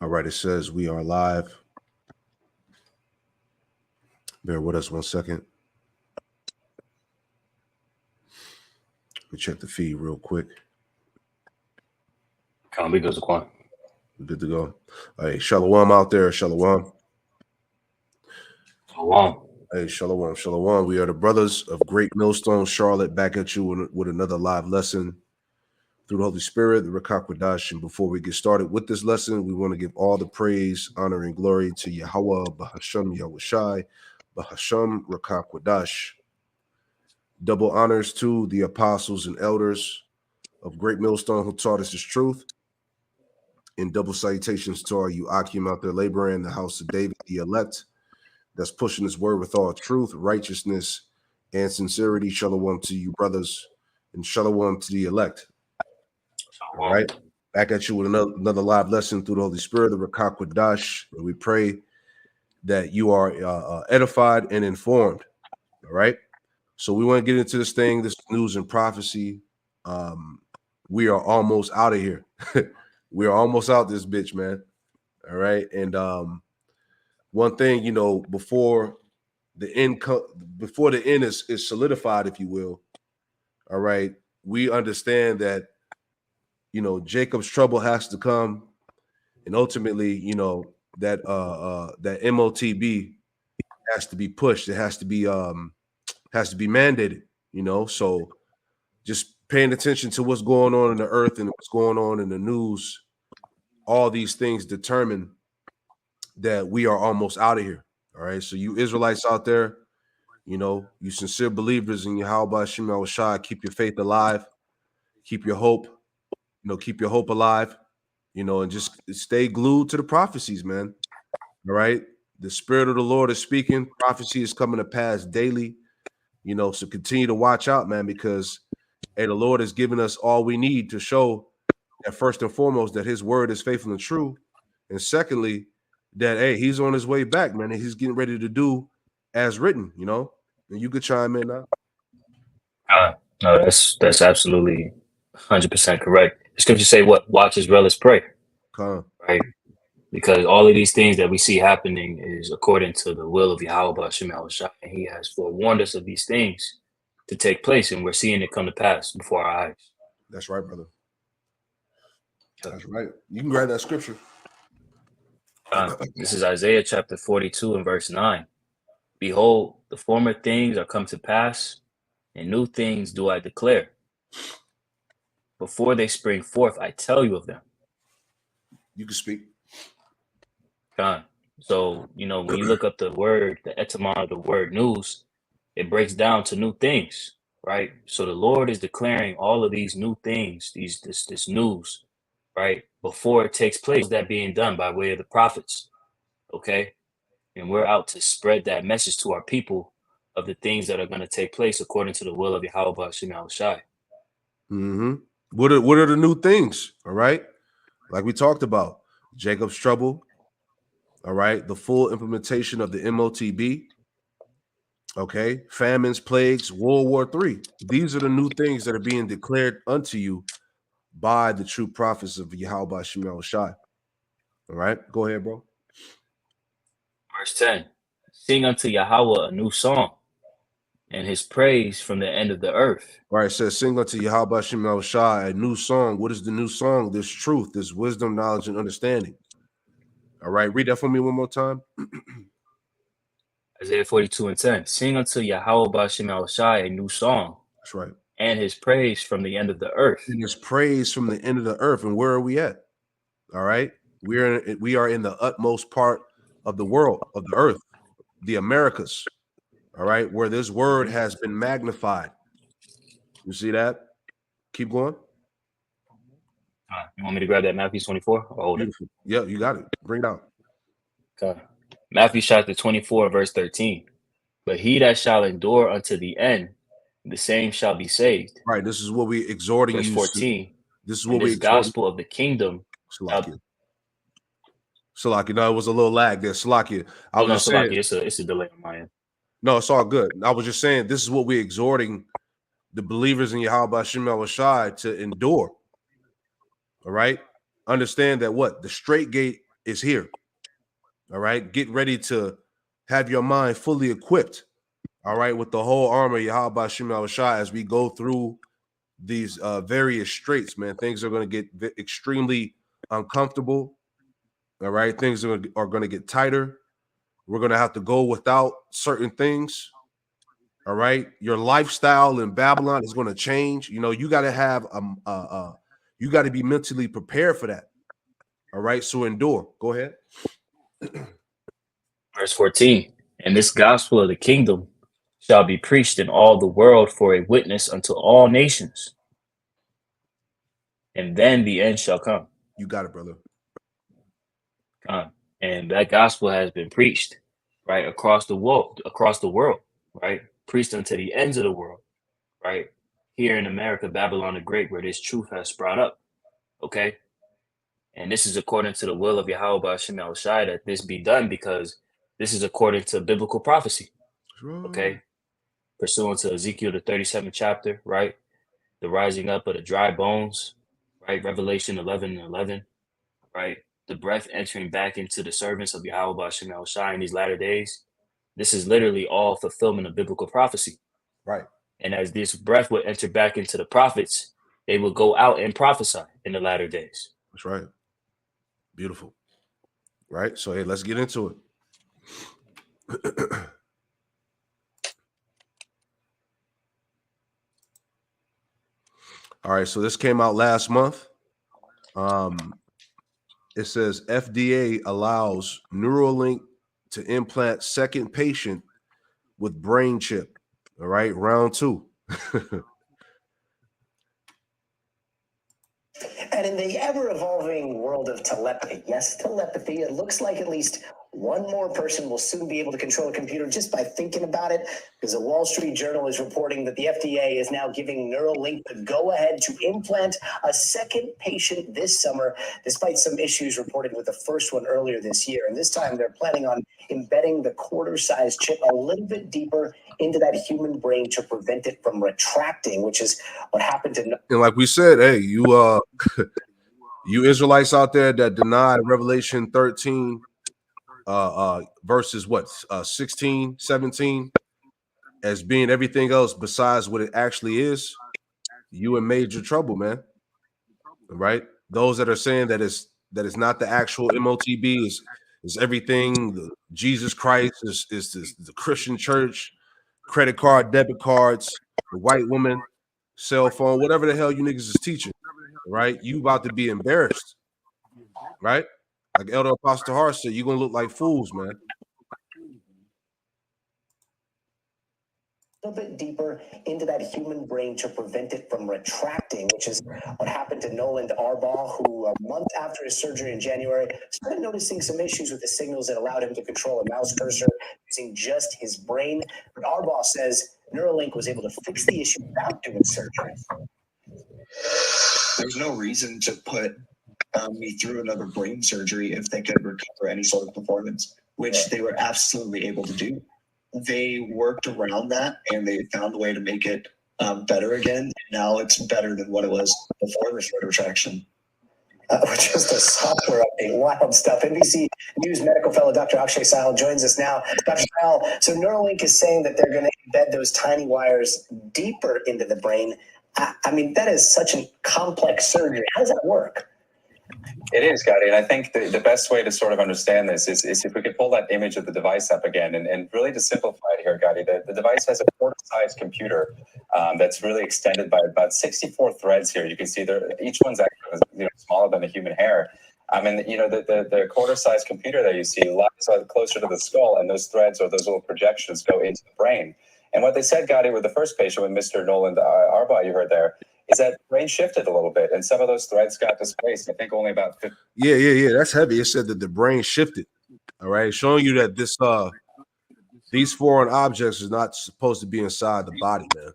All right, it says we are live. Bear with us 1 second. Let me check the feed real quick. Can't be good, Zaquan. We're good to go. Hey, Shalom out there. Shalom. Shalom. Hey, Shalom. Shalom. We are the brothers of Great Millstone, Charlotte, back at you with another live lesson through the Holy Spirit, the Rakakwadash. And before we get started with this lesson, we want to give all the praise, honor, and glory to Yahweh, Bahasham Yahushai, Bahasham Rakakwadash. Double honors to the apostles and elders of Great Millstone who taught us this truth. And double salutations to our Akim out there laboring in the house of David, the elect, that's pushing his word with all truth, righteousness, and sincerity. Shalom to you, brothers, and shalom to the elect. Shalom. All right. Back at you with another live lesson through the Holy Spirit, the Rakakwadash. And we pray that you are edified and informed. All right. So we want to get into this thing, this news and prophecy. We are almost out of here. We are almost out this bitch, man. All right. And one thing, before the end is solidified, if you will. All right. We understand that, Jacob's trouble has to come. And ultimately, that that MOTB has to be pushed. It has to be mandated, So just paying attention to what's going on in the earth and what's going on in the news, all these things determine that we are almost out of here. All right. So you Israelites out there, you sincere believers in Yahweh Shema Shai, keep your faith alive, keep your hope, keep your hope alive, and just stay glued to the prophecies, man. All right. The Spirit of the Lord is speaking. Prophecy is coming to pass daily, so continue to watch out, man, because the Lord has given us all we need to show that first and foremost that his word is faithful and true. And secondly, that he's on his way back, man, and he's getting ready to do as written, And you could chime in now. No, that's absolutely 100% correct. The scriptures say, "What watch as well as pray," right? Because all of these things that we see happening is according to the will of Yahweh Shema Shai, and He has forewarned us of these things to take place, and we're seeing it come to pass before our eyes. That's right, brother. That's right. You can grab that scripture. This is Isaiah chapter 42 and verse 9. "Behold, the former things are come to pass, and new things do I declare. Before they spring forth, I tell you of them." You can speak. So, when you look up the word, the etymology of the word news, it breaks down to new things, right? So the Lord is declaring all of these new things, this news, right? Before it takes place, that being done by way of the prophets, okay? And we're out to spread that message to our people of the things that are going to take place according to the will of Yahweh Shema Shai. Mm-hmm. What are the new things? All right. Like we talked about, Jacob's trouble. All right. The full implementation of the MOTB. Okay. Famines, plagues, World War III. These are the new things that are being declared unto you by the true prophets of Yahweh Shema Shai. All right. Go ahead, bro. Verse 10. "Sing unto Yahweh a new song, and his praise from the end of the earth." All right, it says, "Sing unto Yahweh Shema Shai a new song." What is the new song? This truth, this wisdom, knowledge, and understanding. All right, read that for me one more time. Isaiah 42 and 10. "Sing unto Yahweh Shema Shai a new song." That's right. "And his praise from the end of the earth." And his praise from the end of the earth. And where are we at? All right. We are in the utmost part of the world, of the earth, the Americas. All right, where this word has been magnified. You see that? Keep going. You want me to grab that Matthew 24 or hold Beautiful. Yeah, you got it. Bring it out. Okay. Matthew chapter 24, verse 13. "But he that shall endure unto the end, the same shall be saved." Right. This is what we exhorting Verse you. 14. This is "And what we this exhorting. gospel of the kingdom." Salakia. No, it was a little lag there. Salakia. I was just saying. Salakia, it's a delay on my end. No, it's all good. I was just saying this is what we're exhorting the believers in Yahweh Shema Shai to endure. All right. Understand that what the straight gate is here. All right. Get ready to have your mind fully equipped. All right, with the whole armor, Yahweh Shem Shai, as we go through these various straits, man, things are going to get extremely uncomfortable. All right, things are going to get tighter. We're going to have to go without certain things. All right, your lifestyle in Babylon is going to change. You know, you got to have you got to be mentally prepared for that. All right, so endure. Go ahead. Verse 14. And this gospel of the kingdom shall be preached in all the world for a witness unto all nations. And then the end shall come. You got it, brother. And that gospel has been preached, right, across the world, right, preached unto the ends of the world, right, here in America, Babylon the Great, where this truth has sprout up, okay, and this is according to the will of Yahweh Shem Shai, that this be done, because this is according to biblical prophecy, okay, pursuant to Ezekiel the 37th chapter, right, the rising up of the dry bones, right, Revelation 11:11, right, the breath entering back into the servants of Yahweh Shem Shai in these latter days. This is literally all fulfillment of biblical prophecy. Right. And as this breath would enter back into the prophets, they would go out and prophesy in the latter days. That's right. Beautiful. Right. So, hey, let's get into it. All right. So this came out last month. It says FDA allows Neuralink to implant second patient with brain chip. All right, round 2. And in the ever-evolving world of telepathy, yes, telepathy, it looks like at least one more person will soon be able to control a computer just by thinking about it, because the Wall Street Journal is reporting that the FDA is now giving Neuralink the go-ahead to implant a second patient this summer, despite some issues reported with the first one earlier this year. And this time they're planning on embedding the quarter-sized chip a little bit deeper into that human brain to prevent it from retracting, which is what happened to... And like we said, hey, you you Israelites out there that denied Revelation 13 verses 16, 17 as being everything else besides what it actually is, you in major trouble, man. Right? Those that are saying that is not the actual MOTB, is everything. Jesus Christ is the Christian church, credit card, debit cards, the white woman, cell phone, whatever the hell you niggas is teaching. Right? You about to be embarrassed. Right? Like Elder Apostle Hart said, you're gonna look like fools, man. A little bit deeper into that human brain to prevent it from retracting, which is what happened to Noland Arbaugh, who a month after his surgery in January started noticing some issues with the signals that allowed him to control a mouse cursor using just his brain. But Arbaugh says Neuralink was able to fix the issue without doing surgery. There's no reason to put me through another brain surgery if they could recover any sort of performance, which they were absolutely able to do. They worked around that and they found a way to make it better again. Now it's better than what it was before the short retraction. Just a software update, wild stuff. NBC News medical fellow Dr. Akshay Sahal joins us now. Dr. Sahal, so Neuralink is saying that they're going to embed those tiny wires deeper into the brain. I mean, that is such a complex surgery. How does that work? It is, Gadi, and I think the best way to sort of understand this is if we could pull that image of the device up again, and really to simplify it here, Gadi, the device has a quarter-sized computer that's really extended by about 64 threads here. You can see each one's actually smaller than a human hair. And the quarter-sized computer that you see lies closer to the skull, and those threads or those little projections go into the brain. And what they said, Gadi, with the first patient, with Mr. Noland Arbaugh, you heard there, is that brain shifted a little bit, and some of those threads got displaced. I think only about 50. Yeah. That's heavy. It said that the brain shifted. All right, showing you that these foreign objects is not supposed to be inside the body, man.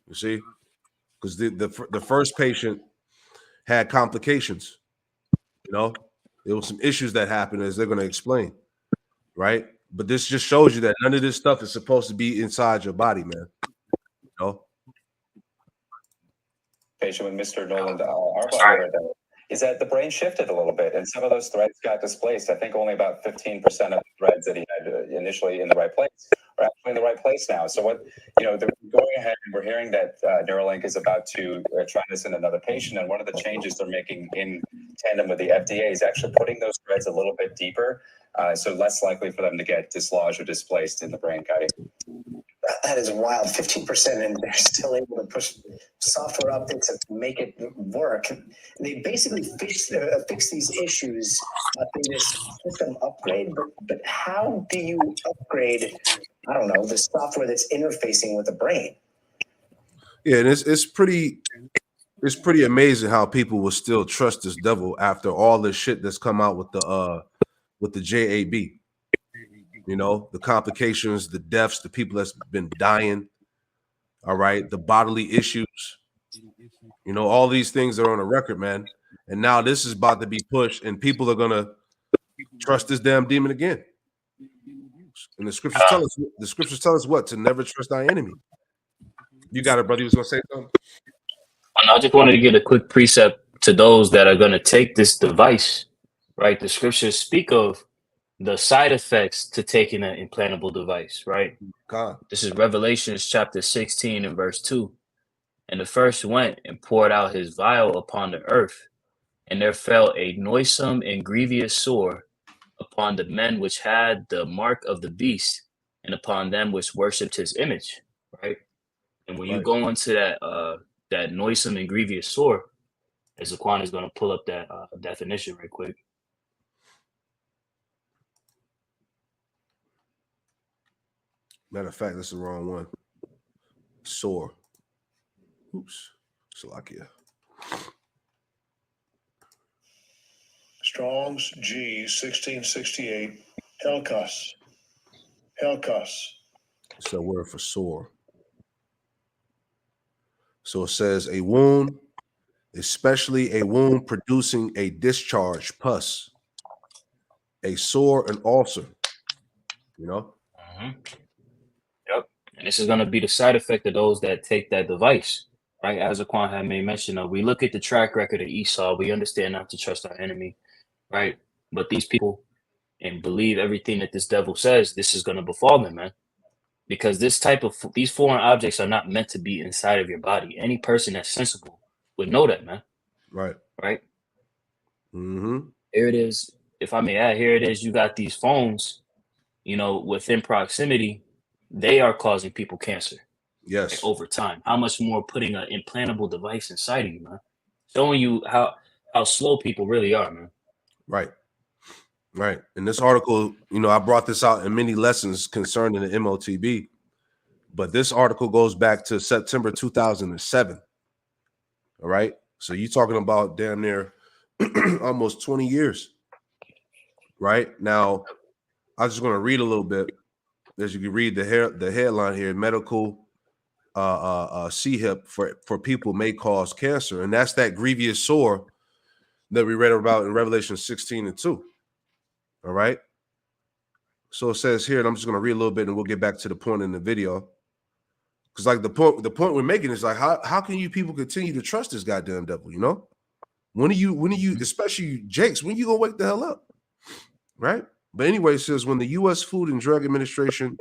You see, because the first patient had complications. There was some issues that happened, as they're going to explain, right? But this just shows you that none of this stuff is supposed to be inside your body, man. Patient with Mr. Noland Arbaugh. is that the brain shifted a little bit, and some of those threads got displaced. I think only about 15% of the threads that he had initially in the right place are actually in the right place now. So what, they're going ahead and we're hearing that Neuralink is about to try this in another patient, and one of the changes they're making in tandem with the FDA is actually putting those threads a little bit deeper, so less likely for them to get dislodged or displaced in the brain, Gotti. That is wild. 15%, and they're still able to push software updates to make it work. They basically fix these issues through this system upgrade. But how do you upgrade, I don't know, the software that's interfacing with the brain? Yeah, and it's pretty amazing how people will still trust this devil after all this shit that's come out with the JAB. The complications, the deaths, the people that's been dying, all right, the bodily issues, all these things are on a record, man. And now this is about to be pushed, and people are gonna trust this damn demon again. And the scriptures tell us what? To never trust thy enemy. You got it, brother. You was gonna say something? I just wanted to get a quick precept to those that are gonna take this device, right? The scriptures speak of the side effects to taking an implantable device, right? God. This is Revelations chapter 16 and verse 2. And the first went and poured out his vial upon the earth, and there fell a noisome and grievous sore upon the men which had the mark of the beast, and upon them which worshipped his image, right? And when you go into that noisome and grievous sore, as Zaquan is going to pull up that definition right quick. Matter of fact, this is the wrong one. Sore. Oops. Salakia. Strong's G 1668. Helkos. It's a word for sore. So it says a wound, especially a wound producing a discharge, pus, a sore, an ulcer. Mm-hmm. Yep. And this is going to be the side effect of those that take that device, right? As Zaquan had made mention of, we look at the track record of Esau, we understand not to trust our enemy, right? But these people and believe everything that this devil says, this is going to befall them, man. Because these foreign objects are not meant to be inside of your body. Any person that's sensible would know that, man. Right. Mm-hmm. Here it is. If I may add, here it is. You got these phones, within proximity, they are causing people cancer. Yes. Over time. How much more putting an implantable device inside of you, man? Showing you how slow people really are, man. Right. In this article, I brought this out in many lessons concerning the MOTB, but this article goes back to September 2007. All right. So you're talking about damn near almost 20 years. Right now, I'm just going to read a little bit. As you can read the headline here, medical C-hip for people may cause cancer. And that's that grievous sore that we read about in Revelation 16 and 2. All right. So it says here, and I'm just going to read a little bit and we'll get back to the point in the video. Because like the point we're making is like, how can you people continue to trust this goddamn devil? When are you, especially you Jakes, when you gonna wake the hell up? Right. But anyway, it says when the U.S. Food and Drug Administration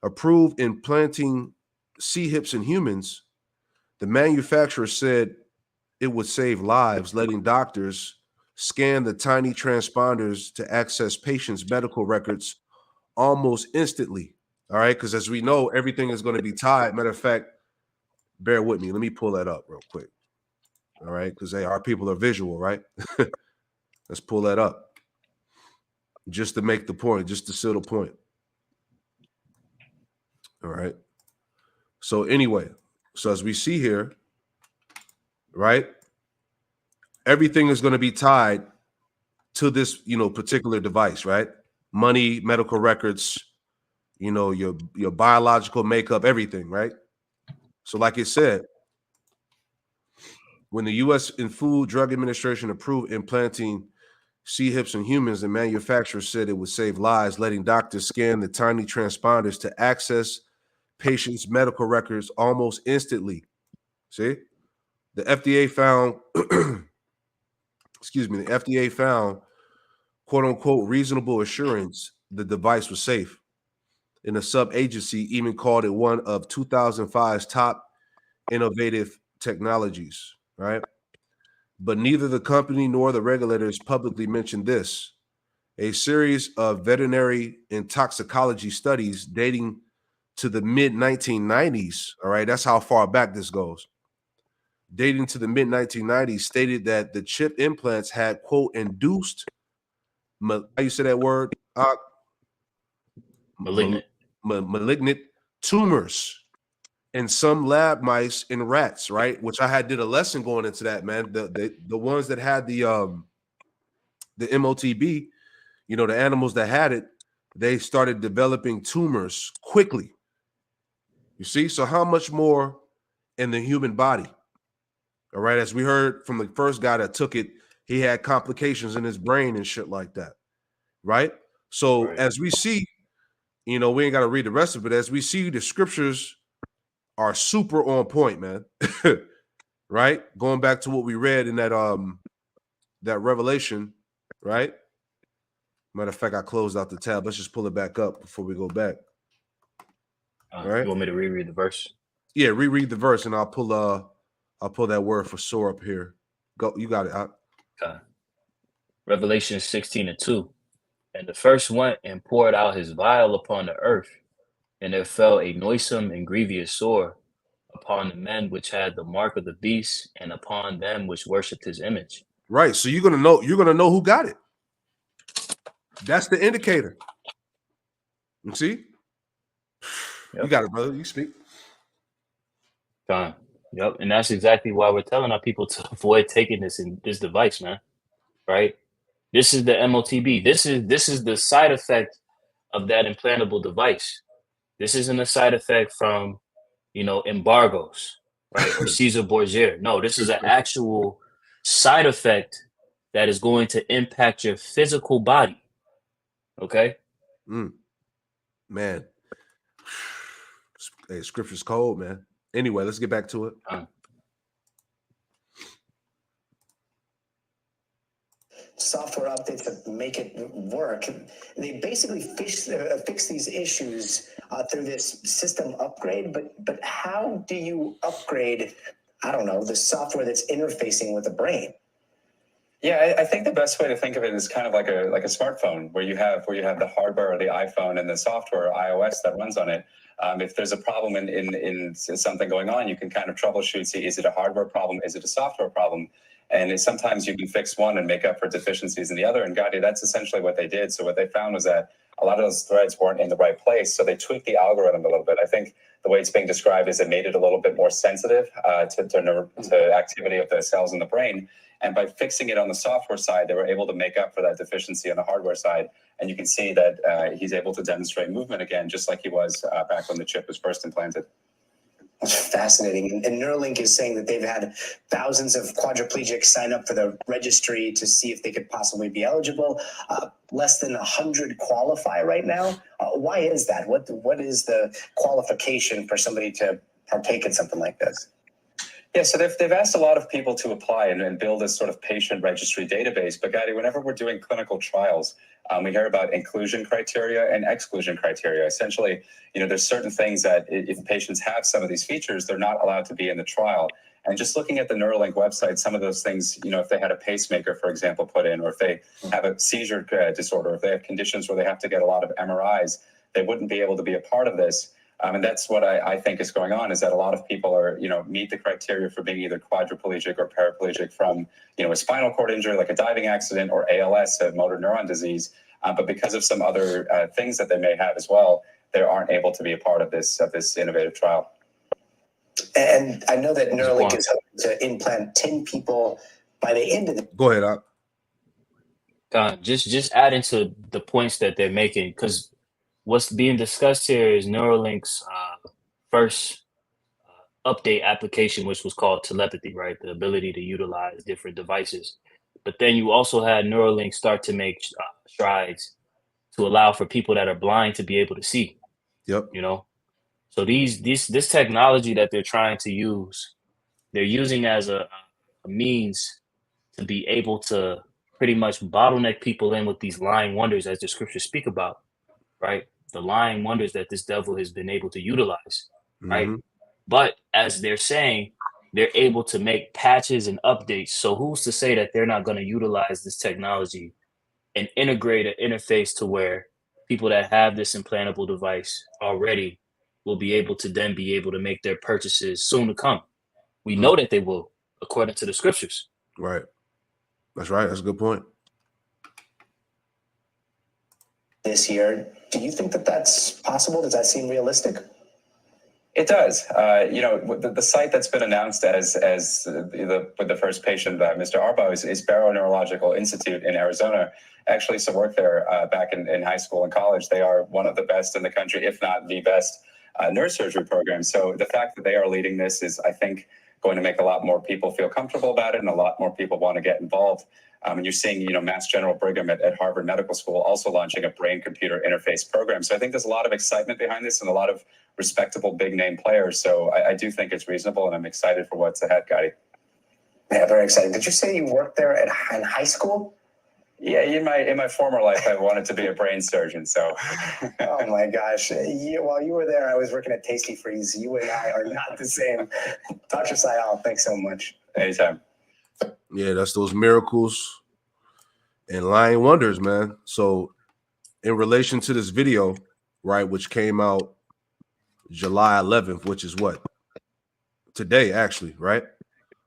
approved implanting C-hips in humans, the manufacturer said it would save lives, letting doctors scan the tiny transponders to access patients' medical records almost instantly. All right, because as we know, everything is going to be tied. Matter of fact, bear with me. Let me pull that up real quick. All right, because our people are visual, right? Let's pull that up. Just to make the point, just to seal the point. All right. So anyway, so as we see here, right, everything is going to be tied to this, particular device, right? Money, medical records, your biological makeup, everything, right? So like it said, when the U.S. Food Drug Administration approved implanting C-hips in humans, the manufacturer said it would save lives, letting doctors scan the tiny transponders to access patients' medical records almost instantly. See? The FDA found the FDA found quote unquote reasonable assurance the device was safe. And the sub-agency even called it one of 2005's top innovative technologies, right? But neither the company nor the regulators publicly mentioned this. A series of veterinary and toxicology studies dating to the mid 1990s, all right, that's how far back this goes. Dating to the mid 1990s stated that the chip implants had, quote, induced, how you say that word? Malignant. Malignant tumors in some lab mice and rats, right? Which I had did a lesson going into that, man. The ones that had the MOTB, you know, the animals that had it, they started developing tumors quickly. You see, so how much more in the human body? All right, as we heard from the first guy that took it, he had complications in his brain and shit like that, right? So Right. as we see, you know, we ain't got to read the rest of it. As we see, the scriptures are super on point, man. Right? Going back to what we read in that Revelation, right? Matter of fact, I closed out the tab. Let's just pull it back up before we go back. Right? You want me to reread the verse? Yeah, reread the verse, and I'll pull that word for sore up here. Go, you got it. Okay. Revelation 16:2. And the first went and poured out his vial upon the earth, and there fell a noisome and grievous sore upon the men which had the mark of the beast, and upon them which worshipped his image. Right. So you're gonna know who got it. That's the indicator. You see? Yep. You got it, brother. You speak. Fine. Yep. And that's exactly why we're telling our people to avoid taking this device, man. Right? This is the MOTB. This is the side effect of that implantable device. This isn't a side effect from, you know, embargoes, right? Or Caesar Borgia. No, this is an actual side effect that is going to impact your physical body. Okay? Man. Hey, scripture's cold, man. Anyway, let's get back to it. Software updates that make it work. They basically fix these issues through this system upgrade. But how do you upgrade, I don't know, the software that's interfacing with the brain? Yeah, I think the best way to think of it is kind of like a smartphone where you have the hardware or the iPhone and the software iOS that runs on it. If there's a problem in something going on, you can kind of troubleshoot. See, is it a hardware problem? Is it a software problem? And sometimes you can fix one and make up for deficiencies in the other. And Gotti, that's essentially what they did. So what they found was that a lot of those threads weren't in the right place. So they tweaked the algorithm a little bit. I think the way it's being described is it made it a little bit more sensitive to activity of the cells in the brain. And by fixing it on the software side, they were able to make up for that deficiency on the hardware side. And you can see that he's able to demonstrate movement again, just like he was back when the chip was first implanted. That's fascinating. And Neuralink is saying that they've had thousands of quadriplegics sign up for the registry to see if they could possibly be eligible. Less than 100 qualify right now. Why is that? What is the qualification for somebody to partake in something like this? Yeah, so they've asked a lot of people to apply and build this sort of patient registry database. But Gotti, whenever we're doing clinical trials, we hear about inclusion criteria and exclusion criteria. Essentially, you know, there's certain things that if patients have some of these features, they're not allowed to be in the trial. And just looking at the Neuralink website, some of those things, you know, if they had a pacemaker, for example, put in, or if they have a seizure disorder, if they have conditions where they have to get a lot of MRIs, they wouldn't be able to be a part of this. And that's what I think is going on, is that a lot of people are, you know, meet the criteria for being either quadriplegic or paraplegic from, you know, a spinal cord injury, like a diving accident, or ALS, a motor neuron disease. But because of some other things that they may have as well, they aren't able to be a part of this innovative trial. And I know that Neuralink is hoping to implant 10 people by the end of the. Go ahead, Just adding to the points that they're making, because what's being discussed here is Neuralink's first update application, which was called telepathy, right? The ability to utilize different devices. But then you also had Neuralink start to make strides to allow for people that are blind to be able to see. Yep. You know, so this technology that they're trying to use, they're using as a means to be able to pretty much bottleneck people in with these lying wonders as the scriptures speak about, right? The lying wonders that this devil has been able to utilize, right? Mhm. But as they're saying, they're able to make patches and updates. So who's to say that they're not going to utilize this technology and integrate an interface to where people that have this implantable device already will be able to then be able to make their purchases soon to come. We know that they will, according to the scriptures. Right. That's right. That's a good point. This year, do you think that that's possible? Does that seem realistic? It does. The site that's been announced as with the first patient, Mr. Arbo, is Barrow Neurological Institute in Arizona. I actually used to work there back in high school and college. They are one of the best in the country, if not the best neurosurgery program. So the fact that they are leading this is, I think, going to make a lot more people feel comfortable about it, and a lot more people want to get involved. And you're seeing, Mass General Brigham at Harvard Medical School also launching a brain-computer interface program. So I think there's a lot of excitement behind this and a lot of respectable big-name players. So I do think it's reasonable, and I'm excited for what's ahead, Gotti. Yeah, very exciting. Did you say you worked there in high school? Yeah, in my former life, I wanted to be a brain surgeon. So, Oh my gosh! While you were there, I was working at Tasty Freeze. You and I are not the same. Dr. Sayal, thanks so much. anytime. Yeah, that's those miracles and lying wonders, man. So, in relation to this video, right, which came out July 11th, which is what? Today, actually, right?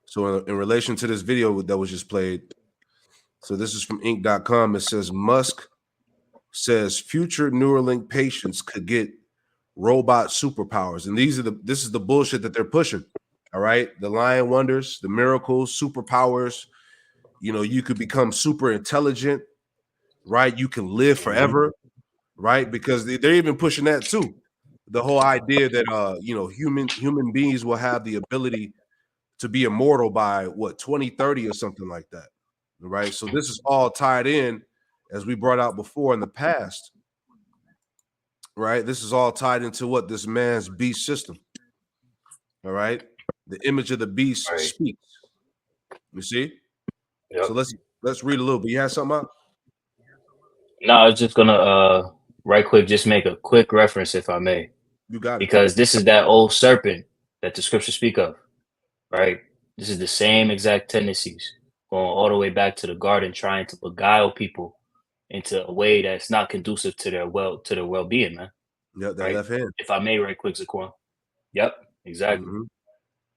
So, in relation to this video that was just played, so this is from Inc.com. It says Musk says future Neuralink patients could get robot superpowers, and this is the bullshit that they're pushing. All right, the lying wonders, the miracles, superpowers. You could become super intelligent, right? You can live forever, right? Because they're even pushing that too. The whole idea that human beings will have the ability to be immortal by what 2030 or something like that, right? So this is all tied in, as we brought out before in the past, right? This is all tied into what this man's beast system. All right, the image of the beast Right. speaks. You see? Yep. So let's read a little bit. You had something up? No, I was just gonna right quick just make a quick reference, if I may, You got it. because this is that old serpent that the scriptures speak of, right? This is the same exact tendencies going all the way back to the garden, trying to beguile people into a way that's not conducive to their well-being, man. Yeah, that Right? left hand. If I may, right quick, Zaquan. Yep, exactly. Mhm.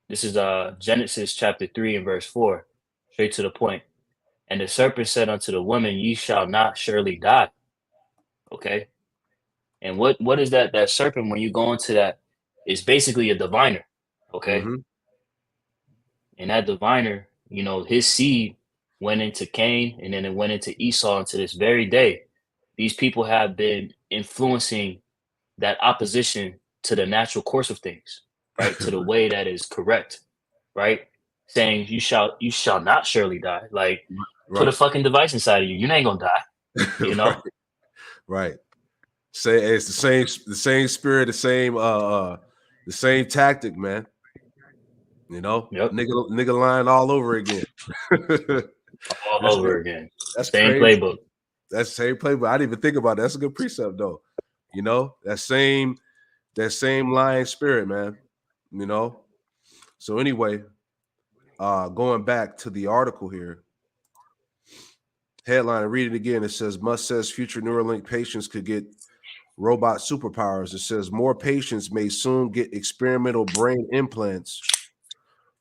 This is Genesis chapter 3 and verse 4, straight to the point. And the serpent said unto the woman, ye shall not surely die. Okay. And what is that? That serpent, when you go into that, is basically a diviner. Okay. Mhm. And that diviner, his seed went into Cain, and then it went into Esau. And to this very day, these people have been influencing that opposition to the natural course of things, right? To the way that is correct, right? Saying you shall not surely die. Like, put a Right. fucking device inside of you. You ain't gonna die, you know? Right. Right. Say it's the same spirit, the same tactic, man. Yep. Nigga lying all over again. All That's over good. again. That's Same crazy. playbook. That's the same playbook. I didn't even think about that. That's a good precept, though. That same lying spirit, man. So anyway, going back to the article here, headline, read it again. It says Musk says future Neuralink patients could get robot superpowers. It says more patients may soon get experimental brain implants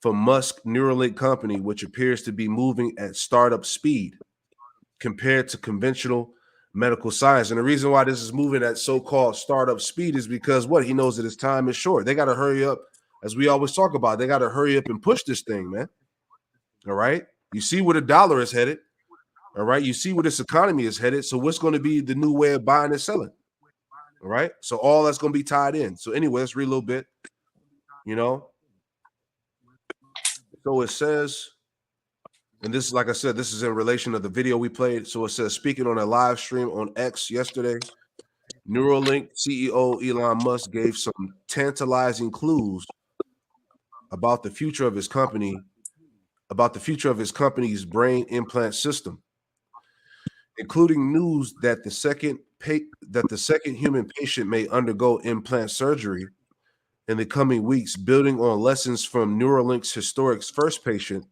from Musk Neuralink company, which appears to be moving at startup speed compared to conventional medical science. And the reason why this is moving at so-called startup speed is because he knows that his time is short. They got to hurry up, as we always talk about. They got to hurry up and push this thing, man. All right. You see where the dollar is headed. All right. You see where this economy is headed. So what's going to be the new way of buying and selling? All right. So all that's going to be tied in. So anyway, let's read a little bit. So it says, and this is, like I said, this is in relation to the video we played. So it says, speaking on a live stream on X yesterday, Neuralink CEO Elon Musk gave some tantalizing clues about the future of his company about the future of his company's brain implant system, including news that the second human patient may undergo implant surgery in the coming weeks, building on lessons from Neuralink's historic first patient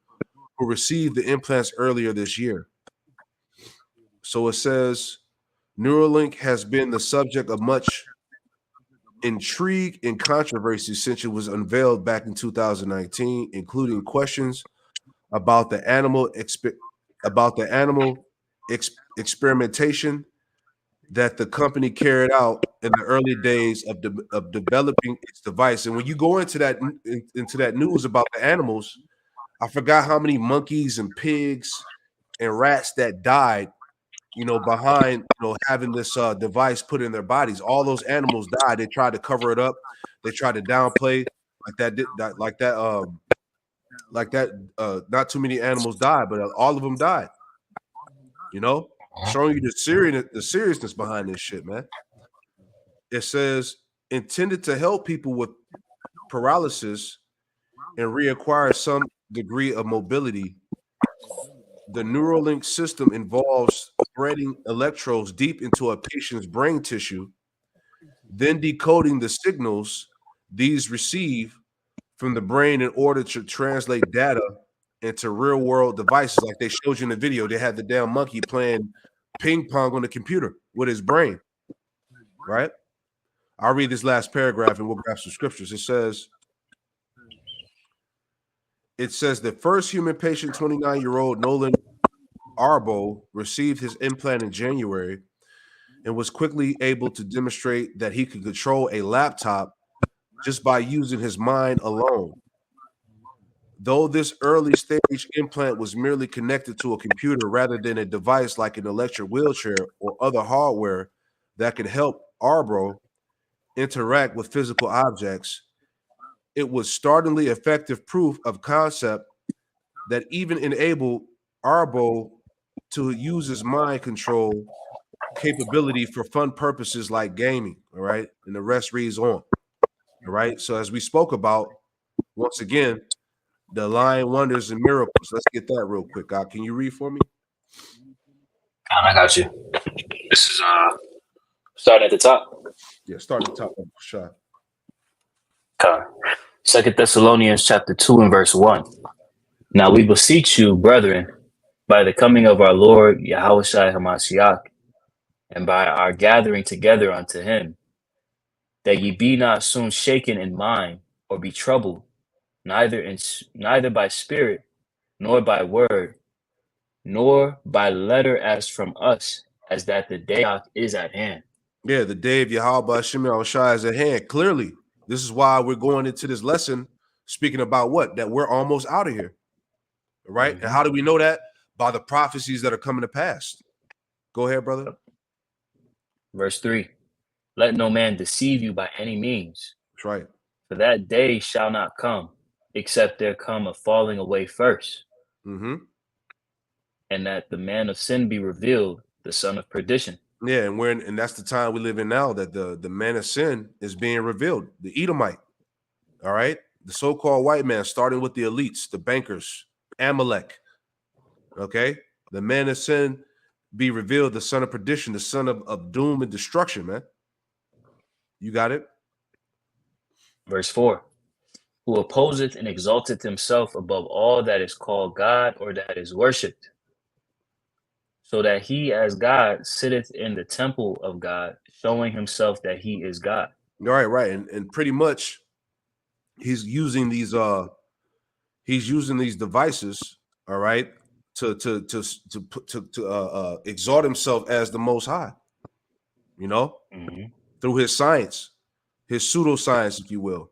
who received the implants earlier this year. So it says Neuralink has been the subject of much intrigue and controversy since it was unveiled back in 2019, including questions about the animal experimentation that the company carried out in the early days of developing its device. And when you go into that news about the animals, I forgot how many monkeys and pigs and rats that died, behind, having this device put in their bodies. All those animals died. They tried to cover it up. They tried to downplay not too many animals died, but all of them died. Showing you the seriousness behind this shit, man. It says intended to help people with paralysis and reacquire some degree of mobility. The Neuralink system involves threading electrodes deep into a patient's brain tissue, then decoding the signals these receive from the brain in order to translate data into real-world devices. Like they showed you in the video, they had the damn monkey playing ping pong on the computer with his brain, right? I'll read this last paragraph and we'll grab some scriptures. It says the first human patient, 29-year-old Nolan Arbo, received his implant in January and was quickly able to demonstrate that he could control a laptop just by using his mind alone. Though this early stage implant was merely connected to a computer rather than a device like an electric wheelchair or other hardware that could help Arbo interact with physical objects, it was startlingly effective proof of concept that even enabled Arbo to use his mind control capability for fun purposes like gaming. All right. And the rest reads on. All right. So as we spoke about, once again, the lying wonders and miracles. Let's get that real quick. God, can you read for me? I got you. This is starting at the top. Yeah, start at the top of the shot. Okay. 2 Thessalonians chapter 2 and verse 1. Now we beseech you, brethren, by the coming of our Lord Yahushua Hamashiach, and by our gathering together unto him, that ye be not soon shaken in mind, or be troubled, neither by spirit, nor by word, nor by letter as from us, as that the day is at hand. Yeah, the day of Yahweh Hashem Yahushua is at hand. Clearly, this is why we're going into this lesson speaking about what? That we're almost out of here. Right? Mm-hmm. And how do we know that? By the prophecies that are coming to pass. Go ahead, brother. Verse 3. Let no man deceive you by any means. That's right. For that day shall not come, except there come a falling away first. Mm-hmm. And that the man of sin be revealed, the son of perdition. Yeah, and that's the time we live in now, that the man of sin is being revealed, the Edomite. All right, the so-called white man, starting with the elites, the bankers, Amalek. Okay, the man of sin be revealed, the son of perdition, the son of doom and destruction, man. You got it? Verse 4. Who opposeth and exalteth himself above all that is called God or that is worshipped, so that he as God sitteth in the temple of God, showing himself that he is God. Right. And pretty much he's using these devices, all right, to exalt himself as the Most High, through his science, his pseudoscience, if you will.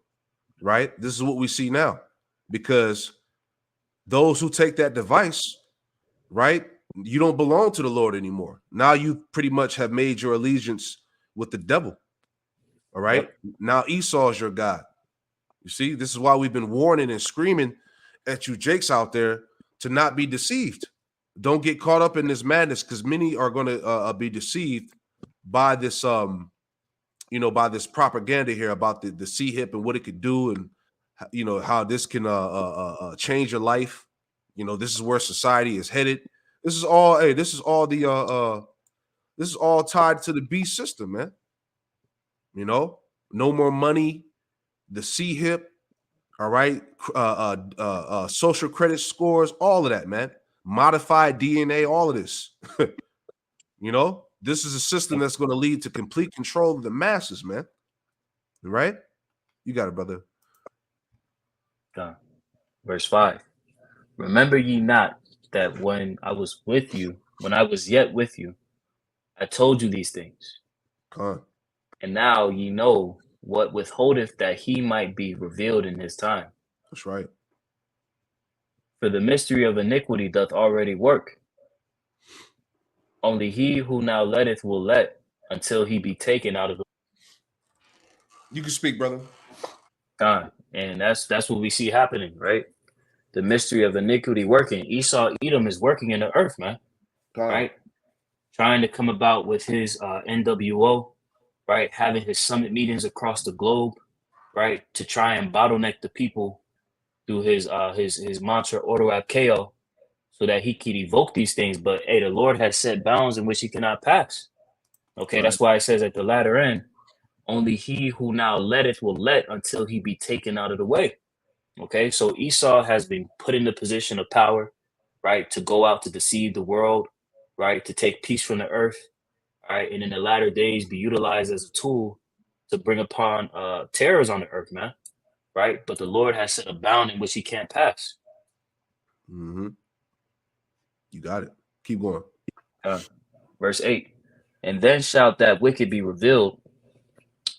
Right? This is what we see now, because those who take that device, right, you don't belong to the Lord anymore. Now you pretty much have made your allegiance with the devil. All right. Yep. Now Esau is your God. You see, this is why we've been warning and screaming at you Jakes out there to not be deceived. Don't get caught up in this madness, because many are going to be deceived by this by this propaganda here about the C-hip and what it could do, and how this can change your life, You know, this is where society is headed. This is all, hey, this is all tied to the beast system, man. You know, no more money, the C-HIP, all right, social credit scores, all of that, man. Modified DNA, all of this. You know, this is a system that's going to lead to complete control of the masses, man. Right? You got it, brother. Verse 5. Remember ye not that when I was yet with you, I told you these things. Con. And now ye know what withholdeth that he might be revealed in his time. That's right. For the mystery of iniquity doth already work. Only he who now letteth will let until he be taken out of the You can speak, brother. time. And that's what we see happening, right? The mystery of iniquity working. Esau Edom is working in the earth, man. Con. Right? Trying to come about with his NWO, right? Having his summit meetings across the globe, right? To try and bottleneck the people through his mantra Ordo ab Chao, so that he could evoke these things. But hey, the Lord has set bounds in which he cannot pass. Okay, Right. that's why it says at the latter end, only he who now letteth will let until he be taken out of the way. Okay, so Esau has been put in the position of power, right, to go out to deceive the world, right, to take peace from the earth, right, and in the latter days be utilized as a tool to bring upon terrors on the earth, man, right? But the Lord has set a bound in which he can't pass. Mm-hmm. You got it. Keep going. Verse 8, and then shall that wicked be revealed,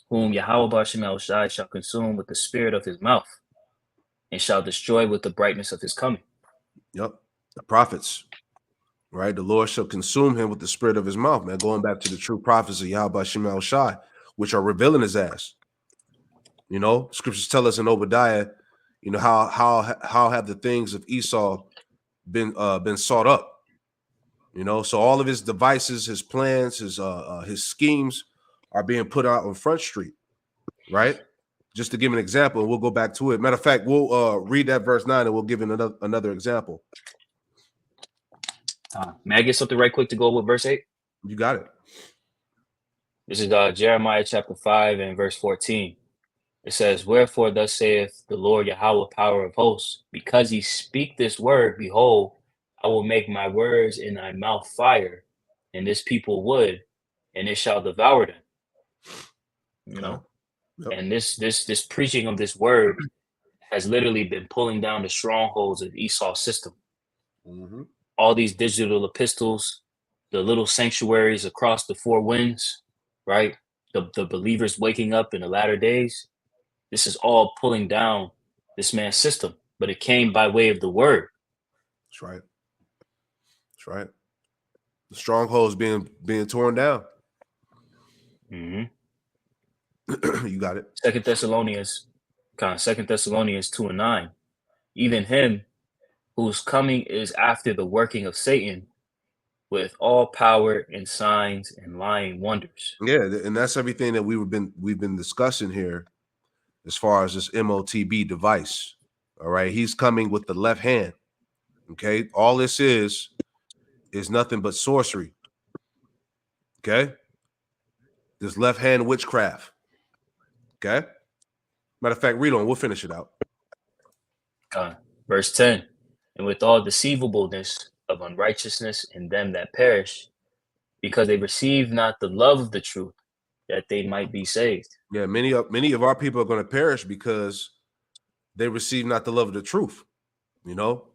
whom Yahweh Bashem El Shai shall consume with the spirit of his mouth, and shall destroy with the brightness of his coming. Yep. The prophets, right? The Lord shall consume him with the spirit of his mouth, man. Going back to the true prophets of Yahweh Shema Shai, which are revealing his ass. You know, scriptures tell us in Obadiah, you know, how have the things of Esau been sought up? You know, so all of his devices, his plans, his schemes are being put out on Front Street, right? Just to give an example, and we'll go back to it. Matter of fact, we'll read that verse 9 and we'll give another example. May I get something right quick to go with verse 8? You got it. This is Jeremiah chapter 5 and verse 14. It says, wherefore thus saith the Lord Yahweh, power of hosts, because ye speak this word, behold, I will make my words in thy mouth fire, and this people wood, and it shall devour them. You know, Yep. and this preaching of this word has literally been pulling down the strongholds of Esau's system. Mm-hmm. All these digital epistles, the little sanctuaries across the four winds, right? The believers waking up in the latter days. This is all pulling down this man's system, but it came by way of the word. That's right. That's right. The strongholds being torn down. Mm-hmm. You got it. 2 Thessalonians 2 and 9. Even him whose coming is after the working of Satan with all power and signs and lying wonders. Yeah, and that's everything that we've been discussing here as far as this MOTB device. All right. He's coming with the left hand. Okay. All this is nothing but sorcery. Okay. This left hand witchcraft. Okay. Matter of fact, read on. We'll finish it out. Verse 10. And with all deceivableness of unrighteousness in them that perish, because they receive not the love of the truth, that they might be saved. Yeah, many of our people are going to perish because they receive not the love of the truth. You know,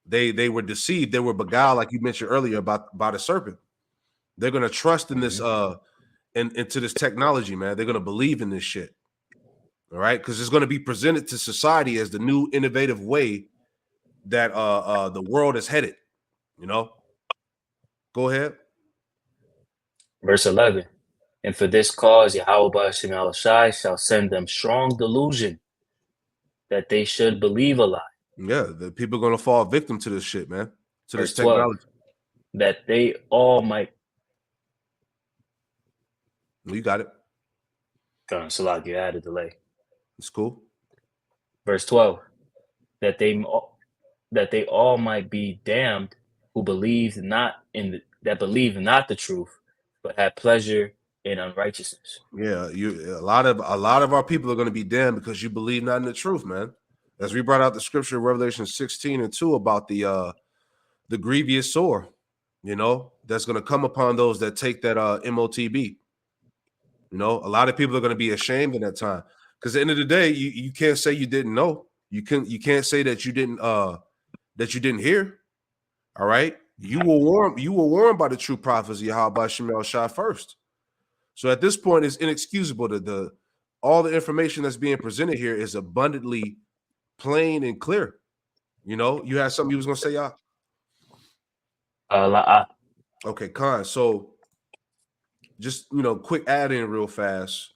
they were deceived. They were beguiled, like you mentioned earlier about a serpent. They're going to trust in this into this technology, man. They're going to believe in this shit. All right, because it's going to be presented to society as the new innovative way that the world is headed. You know, go ahead. Verse 11. And for this cause Yahweh Bashem El Shai shall send them strong delusion, that they should believe a lie. Yeah, the people are going to fall victim to this shit, man. To Verse this technology. 12. That they all might. You got it. Salaki, I had a delay. It's cool. Verse 12. That they that they all might be damned who believed not in that believed not the truth, but had pleasure in unrighteousness. Yeah, a lot of our people are going to be damned because you believe not in the truth, man. As we brought out the scripture in Revelation 16:2 about the grievous sore, that's going to come upon those that take that MOTB. A lot of people are going to be ashamed in that time, because at the end of the day, you can't say you didn't know. You can't say that you didn't hear. All right, you were warned by the true prophets, Yahweh Shemel Shah first. So at this point, it's inexcusable that all the information that's being presented here is abundantly plain and clear. You had something you was gonna say, y'all? Okay, Khan. So just quick add in real fast.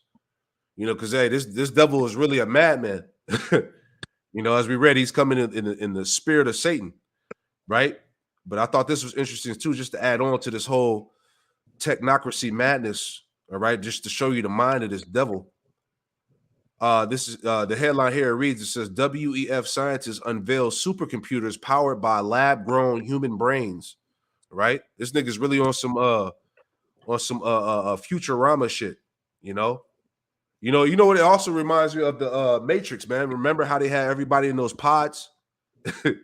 Because hey, this devil is really a madman. As we read, he's coming in the spirit of Satan, right? But I thought this was interesting too, just to add on to this whole technocracy madness. All right, just to show you the mind of this devil. This is the headline here. It reads, it says WEF scientists unveil supercomputers powered by lab-grown human brains. Right? This nigga's really on some Futurama shit, You know what it also reminds me of the Matrix, man. Remember how they had everybody in those pods? And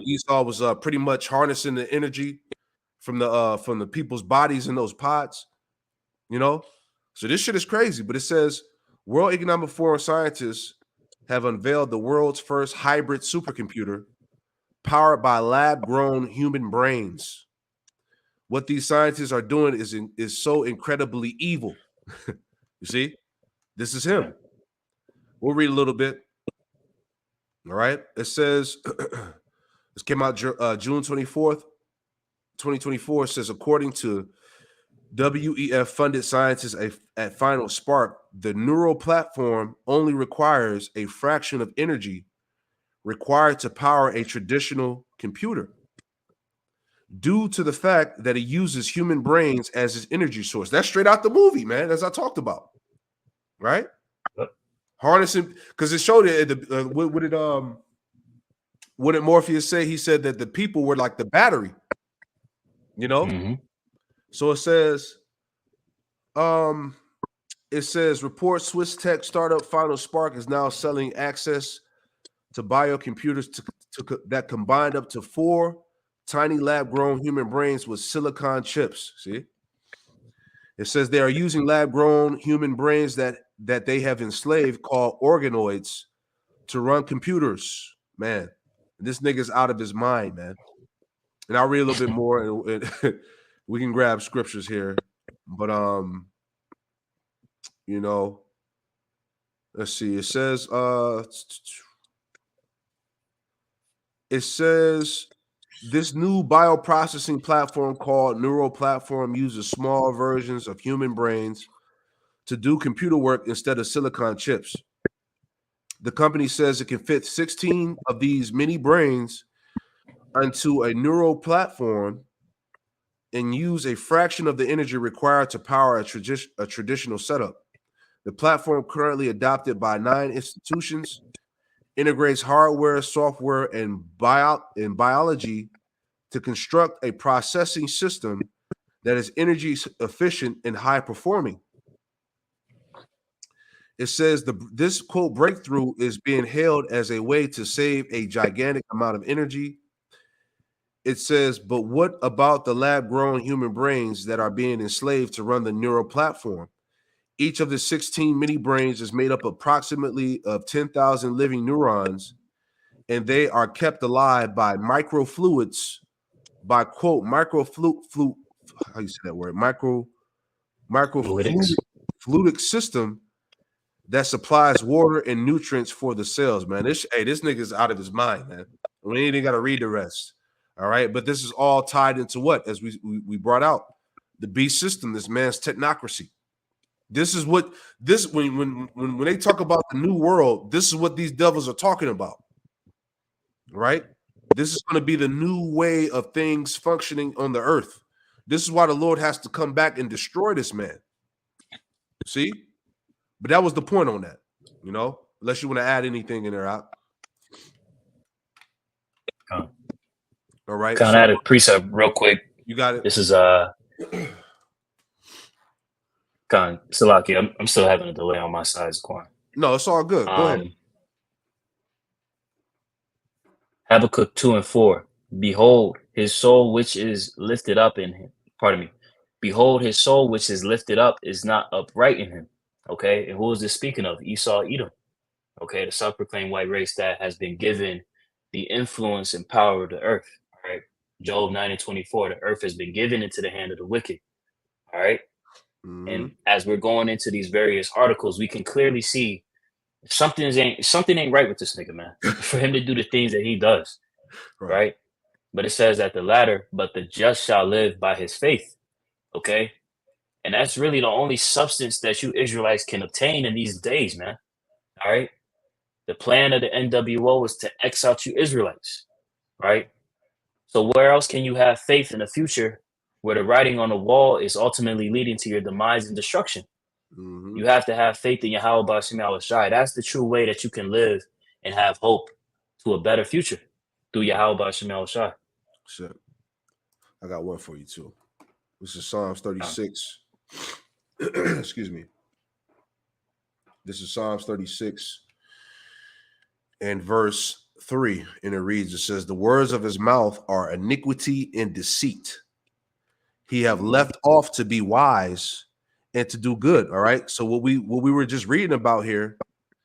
Esau was pretty much harnessing the energy from the people's bodies in those pods. So this shit is crazy. But it says World Economic Forum scientists have unveiled the world's first hybrid supercomputer powered by lab-grown human brains. What these scientists are doing is so incredibly evil. You see, this is him. We'll read a little bit. All right. It says this came out June 24th, 2024. It says, according to WEF funded scientists at Final Spark, the neural platform only requires a fraction of energy required to power a traditional computer, due to the fact that it uses human brains as its energy source. That's straight out the movie, man, as I talked about. Right? Harnessing, because it showed it. What did Morpheus say? He said that the people were like the battery. Mm-hmm. So it says, report Swiss tech startup Final Spark is now selling access to biocomputers that combined up to 4 tiny lab-grown human brains with silicon chips. See, it says they are using lab-grown human brains that they have enslaved, called organoids, to run computers. Man, this nigga's out of his mind, man. And I'll read a little bit more, and we can grab scriptures here. But let's see. It says this new bioprocessing platform called Neural Platform uses small versions of human brains to do computer work instead of silicon chips. The company says it can fit 16 of these mini brains onto a neural platform and use a fraction of the energy required to power a traditional setup. The platform, currently adopted by 9 institutions, integrates hardware, software, and biology to construct a processing system that is energy efficient and high performing. It says this quote breakthrough is being hailed as a way to save a gigantic amount of energy. It says, but what about the lab-grown human brains that are being enslaved to run the neural platform? Each of the 16 mini brains is made up approximately of 10,000 living neurons, and they are kept alive by microfluids, by quote how you say that word? Microfluidic system that supplies water and nutrients for the cells, man. This nigga's out of his mind, man. We ain't even got to read the rest. All right. But this is all tied into what? As we brought out, the beast system, this man's technocracy. This is what when they talk about the new world, this is what these devils are talking about. Right? This is going to be the new way of things functioning on the earth. This is why the Lord has to come back and destroy this man. See? But that was the point on that, unless you want to add anything in there out. All right. Kind So of add a precept real quick. you got it. This is Salaki. I'm still having a delay on my side, Quan. No, it's all good. Go ahead. Habakkuk 2 and 4. Behold, his soul which is lifted up in him. Pardon me. Behold, his soul which is lifted up is not upright in him. Okay. And who is this speaking of? Esau, Edom. Okay. The self-proclaimed white race that has been given the influence and power of the earth. All right. Job 9 and 24. The earth has been given into the hand of the wicked. All right. Mhm. And as we're going into these various articles, we can clearly see something ain't right with this nigga, man. For him to do the things that he does, right? But it says at the latter, but the just shall live by his faith. Okay. And that's really the only substance that you Israelites can obtain in these days, man. All right. The plan of the NWO was to X out you Israelites, right? So where else can you have faith in the future where the writing on the wall is ultimately leading to your demise and destruction? Mhm. You have to have faith in Yahweh Ba'ashem Yahushai. That's the true way that you can live and have hope to a better future through Yahweh Ba'ashem Yahushai. Shit. I got one for you too. This is Psalms 36. Excuse me. This is Psalms 36 and verse 3. And it reads, it says, the words of his mouth are iniquity and deceit. He have left off to be wise and to do good. All right. So what we were just reading about here,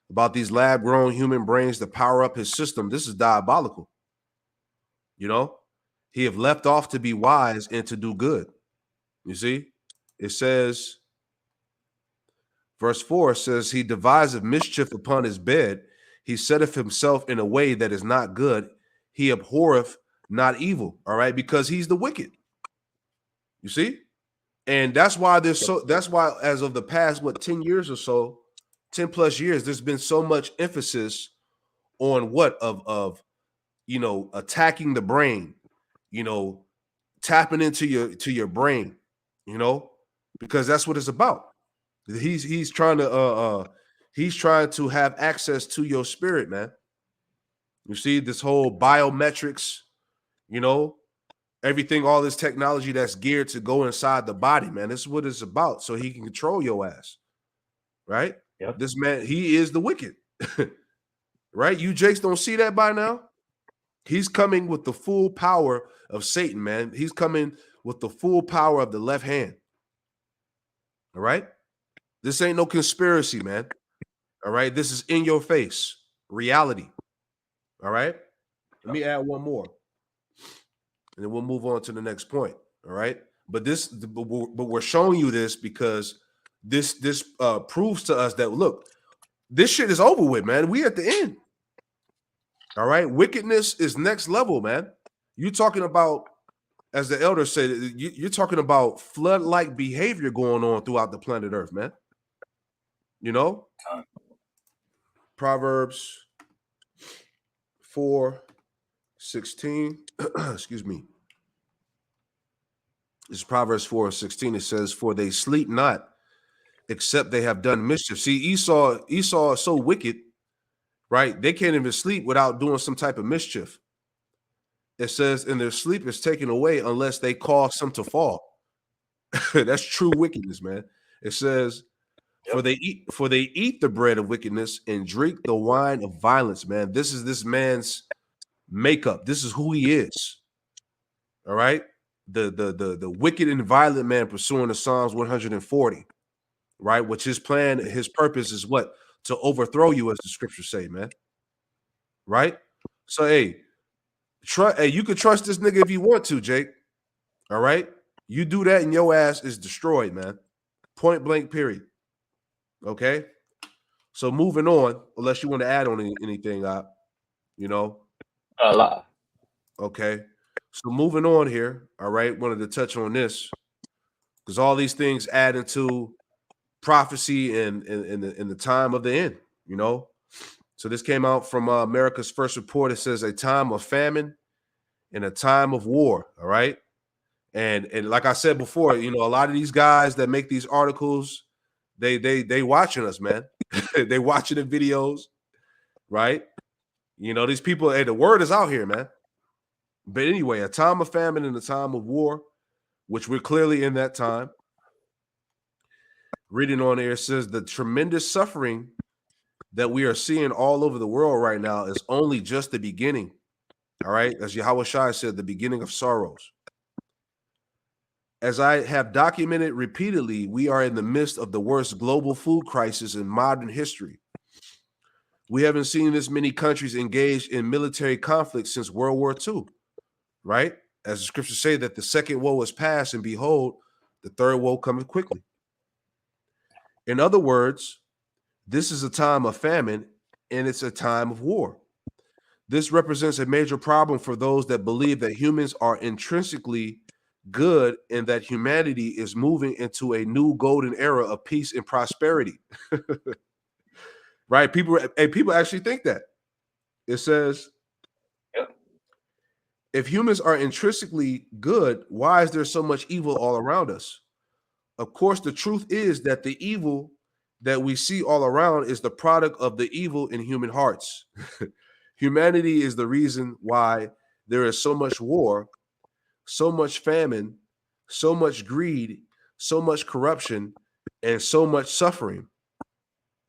about these lab-grown human brains to power up his system, this is diabolical. You know, he have left off to be wise and to do good. You see, it says, verse 4 says, he deviseth mischief upon his bed. He setteth himself in a way that is not good. He abhorreth not evil. All right, because he's the wicked. You see? And that's why that's why as of the past, 10 years or so, 10 plus years, there's been so much emphasis on attacking the brain, tapping into your brain, because that's what it's about. He's trying to have access to your spirit, man. You see this whole biometrics, everything, all this technology that's geared to go inside the body, man. This is what it's about. So he can control your ass, right? Yep. This man, he is the wicked, right? You Jakes don't see that by now. He's coming with the full power of Satan, man. He's coming with the full power of the left hand. All right. This ain't no conspiracy, man. All right. This is in your face reality. All right. Let me add one more, and then we'll move on to the next point. All right. But we're showing you this because this proves to us that, look, this shit is over with, man. We at the end. All right. Wickedness is next level, man. You talking about, as the elder said, you're talking about flood-like behavior going on throughout the planet Earth, man. Proverbs 4:16. Excuse me. This is Proverbs 4:16. It says, "For they sleep not, except they have done mischief." See, Esau is so wicked, right? They can't even sleep without doing some type of mischief. It says, "And their sleep is taken away unless they cause some to fall." That's true wickedness, man. It says, For they eat the bread of wickedness and drink the wine of violence, man. This is this man's makeup. This is who he is. All right. The wicked and violent man pursuing the Psalms 140, right? Which his plan, his purpose is what? To overthrow you, as the scriptures say, man. Right? So hey, you could trust this nigga if you want to, Jake. All right. You do that and your ass is destroyed, man. Point blank, period. Okay. So moving on, unless you want to add on anything, Allah. Okay. So moving on here. All right. Wanted to touch on this because all these things add into prophecy and in the time of the end, So this came out from America's First Report. It says a time of famine and a time of war. All right. And like I said before, a lot of these guys that make these articles, they watching us, man. They watching the videos, right? These people, hey, the word is out here, man. But anyway, a time of famine and a time of war, which we're clearly in that time. Reading on there, it says the tremendous suffering that we are seeing all over the world right now is only just the beginning. All right. As Yahweh Shai said, the beginning of sorrows. As I have documented repeatedly, we are in the midst of the worst global food crisis in modern history. We haven't seen this many countries engaged in military conflict since World War II, right? As the scriptures say that the second woe is past, and behold, the third woe cometh quickly. In other words, this is a time of famine and it's a time of war. This represents a major problem for those that believe that humans are intrinsically good and that humanity is moving into a new golden era of peace and prosperity. Right? People actually think that. It says, Yep. If humans are intrinsically good, why is there so much evil all around us? Of course, the truth is that the evil that we see all around is the product of the evil in human hearts. Humanity is the reason why there is so much war, so much famine, so much greed, so much corruption, and so much suffering.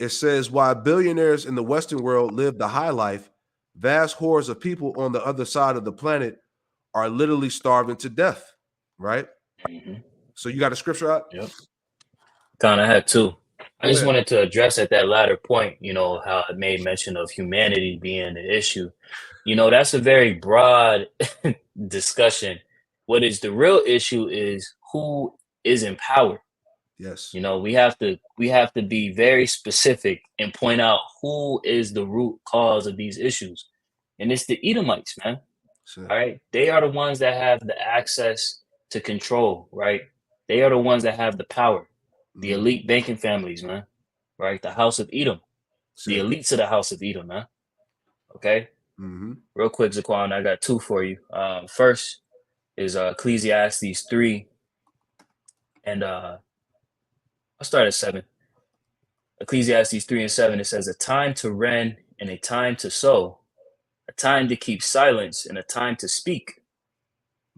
It says, while billionaires in the Western world live the high life, vast hordes of people on the other side of the planet are literally starving to death, right? Mhm. So you got a scripture out? Yep. Kind of had two. I Go just ahead. wanted to address at that latter point, how I made mention of humanity being the issue. That's a very broad discussion. What is the real issue is who is in power. Yes. We have to be very specific and point out who is the root cause of these issues. And it's the Edomites, man. So, All right. They are the ones that have the access to control, right? They are the ones that have the power. The elite banking families, man. Right? The House of Edom. The elites of the House of Edom, man. Okay. Mm-hmm. Real quick, Zaquan, I got two for you. First is Ecclesiastes 3. And I'll start at 7. Ecclesiastes 3 and 7, it says, a time to rend and a time to sow, a time to keep silence and a time to speak.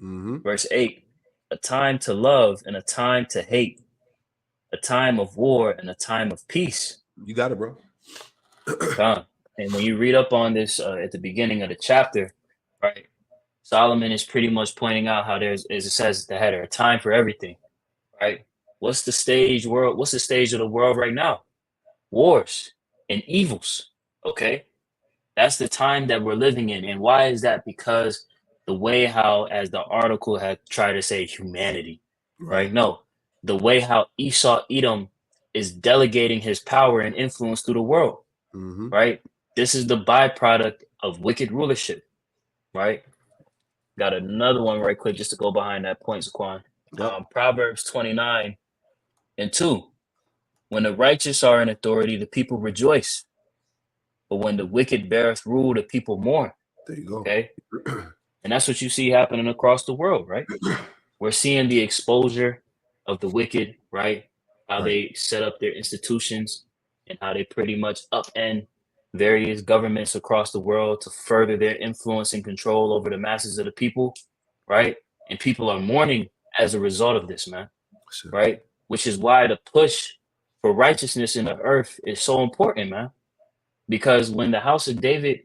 Mm-hmm. Verse 8, a time to love and a time to hate, a time of war and a time of peace. You got it, bro. Come. And when you read up on this at the beginning of the chapter, right, Solomon is pretty much pointing out how there's, as it says at the header, a time for everything, right? What's the stage of the world right now? Wars and evils, okay? That's the time that we're living in. And why is that? Because the way how, as the article had tried to say, humanity, right? No, the way how Esau Edom is delegating his power and influence through the world, Mm-hmm. right? This is the byproduct of wicked rulership, right? Got another one right quick just to go behind that point, Zaquan. Yep. Proverbs 29 and 2. When the righteous are in authority, the people rejoice. But when the wicked beareth rule, the people mourn. There you go. Okay. And that's what you see happening across the world, right? We're seeing the exposure of the wicked, right? How they set up their institutions and how they pretty much upend various governments across the world to further their influence and control over the masses of the people, right? And people are mourning as a result of this, man, right? Which is why the push for righteousness in the earth is so important, man. Because when the house of David,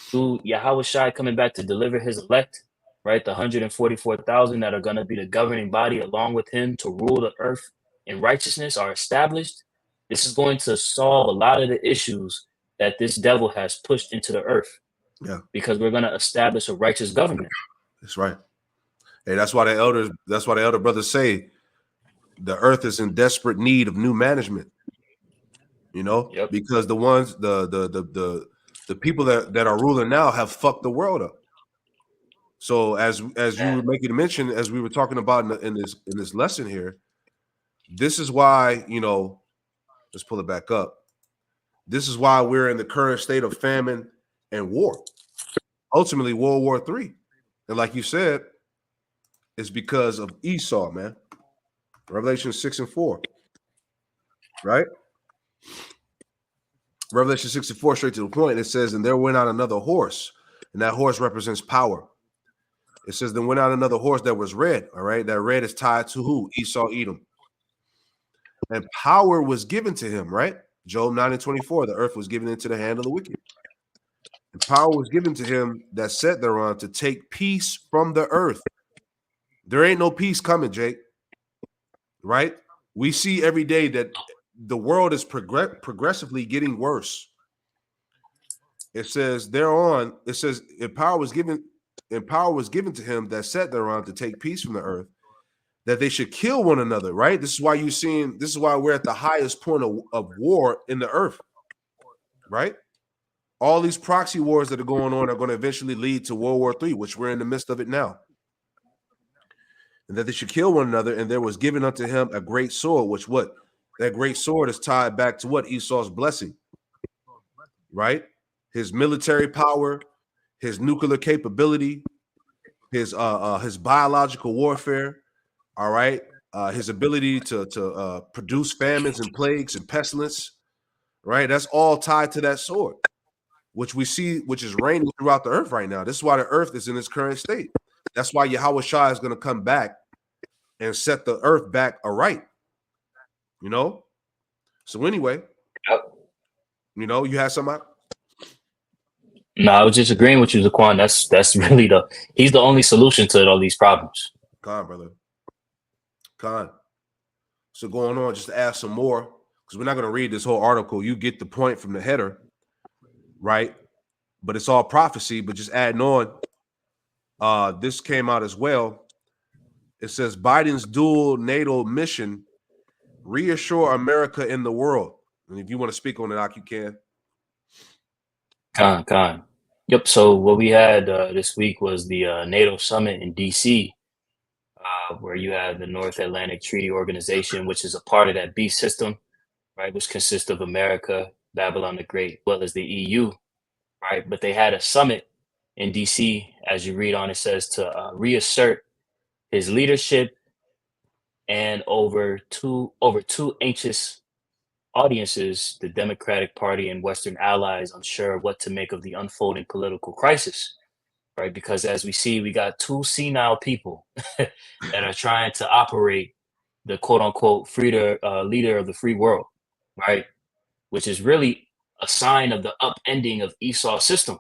through Yahweh Shai coming back to deliver his elect, right, the 144,000 that are going to be the governing body along with him to rule the earth in righteousness are established, this is going to solve a lot of the issues that this devil has pushed into the earth. Yeah. Because we're going to establish a righteous government. That's right. Hey, that's why the elder brothers say the earth is in desperate need of new management. Yep. Because the ones the people that are ruling now have fucked the world up. So as you were making a mention, as we were talking about in this lesson here, this is why, let's pull it back up. This is why we're in the current state of famine and war. Ultimately, World War III. And like you said, it's because of Esau, man. Revelation 6 and 4. Right? Revelation 6 and 4, straight to the point, it says, and there went out another horse, and that horse represents power. It says, then went out another horse that was red. All right. That red is tied to who? Esau, Edom. And power was given to him, right? Job 9:24. The earth was given into the hand of the wicked. And power was given to him that sat thereon to take peace from the earth. There ain't no peace coming, Jake. Right? We see every day that the world is progressively getting worse. It says thereon, it says, and power was given to him that sat thereon to take peace from the earth, that they should kill one another, right? This is why we're at the highest point of war in the earth, right? All these proxy wars that are going on are going to eventually lead to World War III, which we're in the midst of it now. And that they should kill one another, and there was given unto him a great sword, which what? That great sword is tied back to what? Esau's blessing, right? His military power, his nuclear capability, his biological warfare, all right, his ability to produce famines and plagues and pestilence, right? That's all tied to that sword, which we see, which is reigning throughout the earth right now. This is why the earth is in its current state. That's why Yahweh Shai is going to come back and set the earth back aright. You know? So anyway, you know, you had somebody? No, I was just agreeing with you, Zaquan. That's really he's the only solution to all these problems. Con, brother. Con. So going on, just to add some more, because we're not going to read this whole article. You get the point from the header, right? But it's all prophecy, but just adding on, this came out as well. It says Biden's dual NATO mission reassure America in the world. And if you want to speak on it, you can. Con. Yep. So what we had this week was the NATO summit in DC, where you have the North Atlantic Treaty Organization, which is a part of that beast system, right? Which consists of America, Babylon the Great, as well as the EU, right? But they had a summit in DC, as you read on, it says to reassert his leadership and over two anxious audiences, the Democratic Party and Western allies unsure what to make of the unfolding political crisis, right? Because as we see, we got two senile people that are trying to operate the quote unquote leader of the free world, right? Which is really a sign of the upending of Esau's system.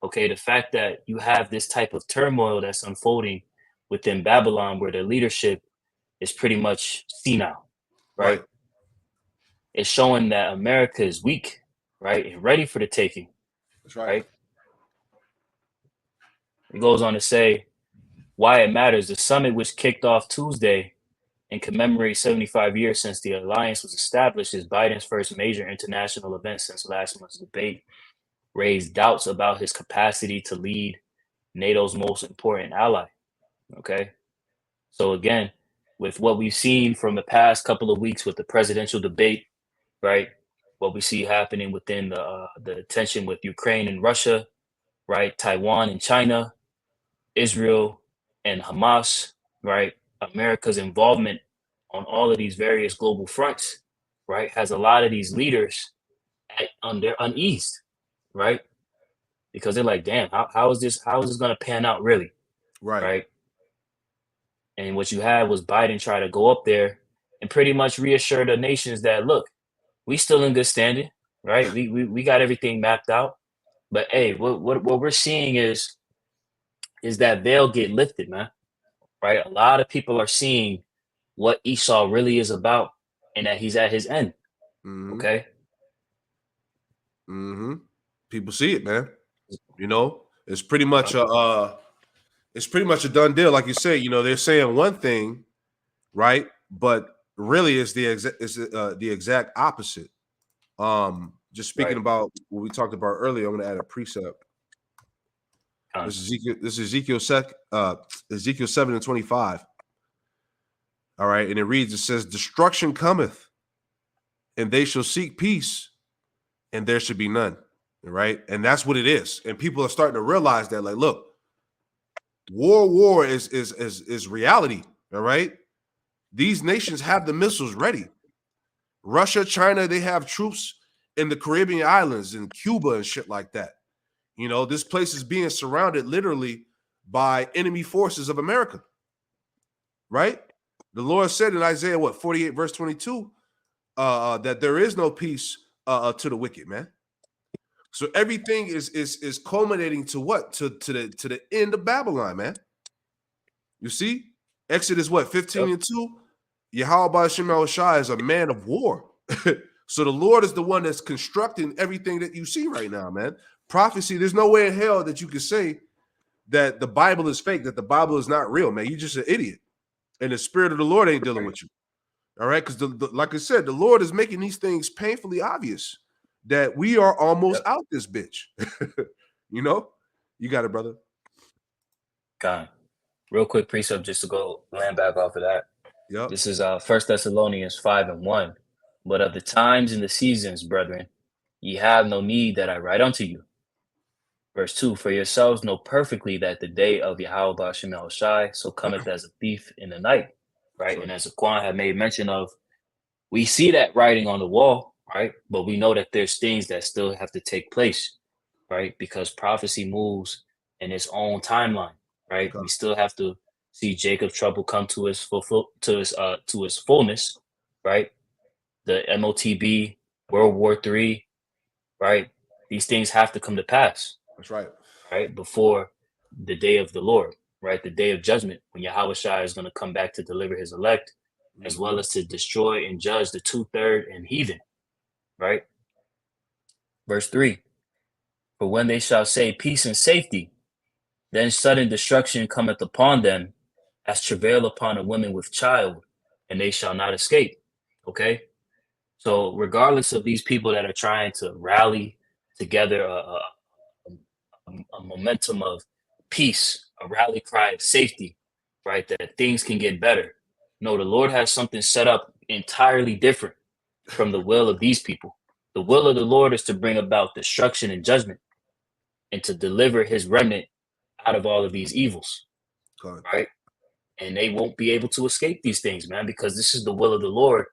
Okay, the fact that you have this type of turmoil that's unfolding within Babylon, where the leadership is pretty much senile, right? It's showing that America is weak, right, and ready for the taking. That's right. It goes on to say why it matters. The summit, which kicked off Tuesday and commemorates 75 years since the alliance was established, is Biden's first major international event since last month's debate, raised doubts about his capacity to lead NATO's most important ally. Okay. So again, with what we've seen from the past couple of weeks with the presidential debate, right? What we see happening within the tension with Ukraine and Russia, right? Taiwan and China, Israel and Hamas, right? America's involvement on all of these various global fronts, right? Has a lot of these leaders they're uneased, right? Because they're like, damn, how is this going to pan out really? Right. And what you had was Biden try to go up there and pretty much reassure the nations that, look, we still in good standing, right? We got everything mapped out. But hey, what we're seeing is that veil get lifted, man. Right? A lot of people are seeing what Esau really is about and that he's at his end. Mm-hmm. Okay. Mm-hmm. People see it, man. You know, it's pretty much a done deal. Like you say, you know, they're saying one thing, right? But really it's the exact opposite. Just speaking about what we talked about earlier, I'm going to add a precept. This is Ezekiel 7:25. All right, and it reads, it says, destruction cometh, and they shall seek peace, and there should be none. Right? And that's what it is. And people are starting to realize that, like, look, war is reality. All right. These nations have the missiles ready. Russia, China, they have troops in the Caribbean islands and Cuba and shit like that. You know, this place is being surrounded literally by enemy forces of America. Right? The Lord said in Isaiah 48 verse 22 that there is no peace to the wicked, man. So everything is culminating to what? To the end of Babylon, man. You see? Exodus 15 and 2. Yahweh Shema Shai is a man of war. So the Lord is the one that's constructing everything that you see right now, man. Prophecy, there's no way in hell that you can say that the Bible is fake, that the Bible is not real, man. You're just an idiot. And the spirit of the Lord ain't dealing with you. All right. Because like I said, the Lord is making these things painfully obvious that we are almost out this bitch. You know, you got it, brother. God, real quick precept just to go land back off of that. Yep. This is 1 Thessalonians 5:1. But of the times and the seasons, brethren, ye have no need that I write unto you. Verse 2, for yourselves know perfectly that the day of Yahweh Shem Shai so cometh as a thief in the night. Right. Sure. And as Aquan had made mention of, we see that writing on the wall, right? But we know that there's things that still have to take place, right? Because prophecy moves in its own timeline, right? Okay. We still have to see Jacob's trouble come to its fullness, right? The MOTB, World War III, right? These things have to come to pass. That's right. Right? Before the day of the Lord, right? The day of judgment, when Yahweh Shai is going to come back to deliver his elect, as well as to destroy and judge the 2/3 and heathen, right? Verse 3, for when they shall say peace and safety, then sudden destruction cometh upon them as travail upon a woman with child, and they shall not escape. Okay? So regardless of these people that are trying to rally together a momentum of peace, a rally cry of safety, right? That things can get better. No, the Lord has something set up entirely different from the will of these people. The will of the Lord is to bring about destruction and judgment and to deliver his remnant out of all of these evils, Okay. right? And they won't be able to escape these things, man, because this is the will of the Lord.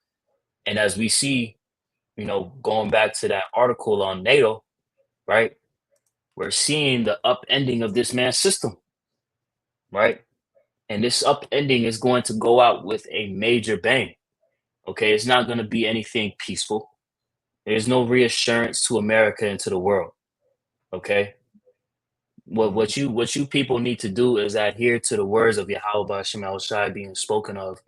And as we see, you know, going back to that article on NATO, right? We're seeing the upending of this man's system, right? And this upending is going to go out with a major bang. Okay, it's not going to be anything peaceful. There's no reassurance to America and to the world. Okay, what you people need to do is adhere to the words of Yahweh Shem Shai being spoken of